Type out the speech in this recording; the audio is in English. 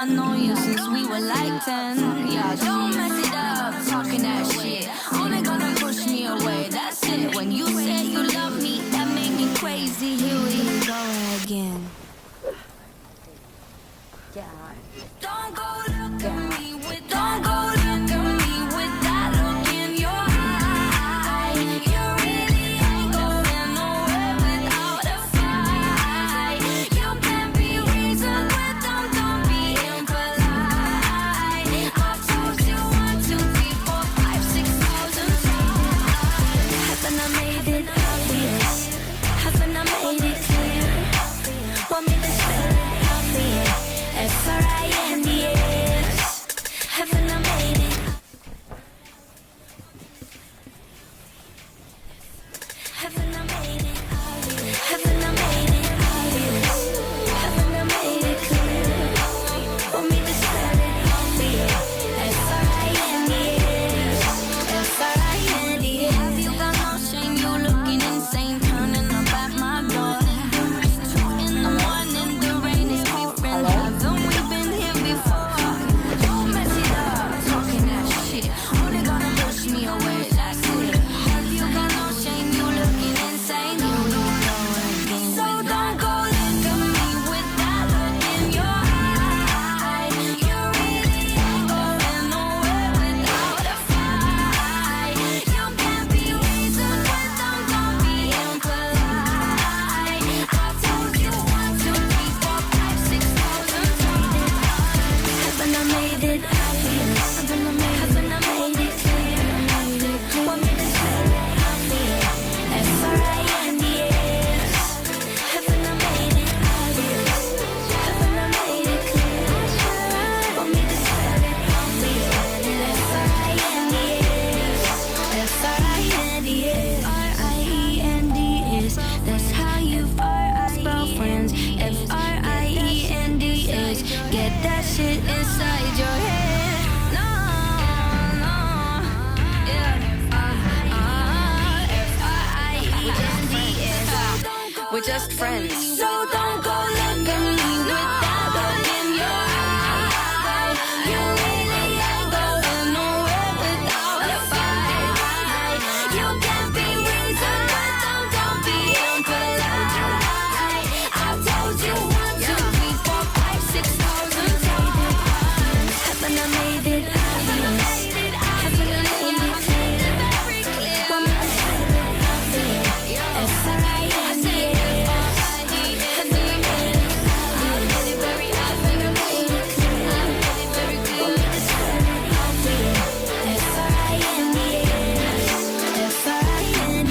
I know you since we were like 10. Yeah, don't mess it up, talking that shit. Only gonna push me away, that's it. When you said you love me, that made me crazy. Here we go again. Don't go look at me with, don't go look at me with that look in your eye. You really ain't going nowhere without a fight. You can be reasoned with them, don't be impolite. I've told you 1, 2, 3, 4, 5, 6,000 times. Haven't I made it obvious? Haven't I made it clear? Want me to spell it obvious? F-R-I-N-D-S. Haven't I made it? Haven't I made it obvious? Haven't I made it obvious? Haven't I made it clear? Want me to spell it obvious? F-R-I-N-D-S. F-R-I-N-D-S. Have you got no shame? You looking insane, turning up at my door. 2 in the morning, the rain is pouring. Haven't we been here before? Don't mess it up, talking that shit. Only gonna push me away, that's it. Have you got no shame? You looking insane. You don't know again. So don't go look at me with that look in your eye. You really ain't going nowhere without a fight. You can't be reasoned with them, don't be impolite. I told you 1, 2, 3, 4, 5, 6,000 times. Haven't I made it obvious? Haven't I made it clear? Want me to spell it obvious? F-R-I-N-D-S. Haven't I made it obvious? Haven't I made it clear? Want me to spell it obvious? F-R-I-N-D-S. F-R-I-N-D-S. R-I-E-N-D-S. That's how you spell friends. F-R-I-E-N-D-S. Get that shit inside your head. No, no, yeah. F-R-I-E-N-D-S. We're just friends. So don't go look at me with that look in your eye. You really ain't going nowhere without a fight. You can't be reasoned with them, don't be impolite. I've told you 1, 2, 3, 4, 5, 6,000 times. Haven't I made it obvious? Haven't I made it clear? Want me to spell it obvious? F-R-I-N-D-S. Haven't I made it obvious? Haven't I made it clear? Want me to spell it obvious? F-R-I-N-D-S. F-R-I-N-D-S.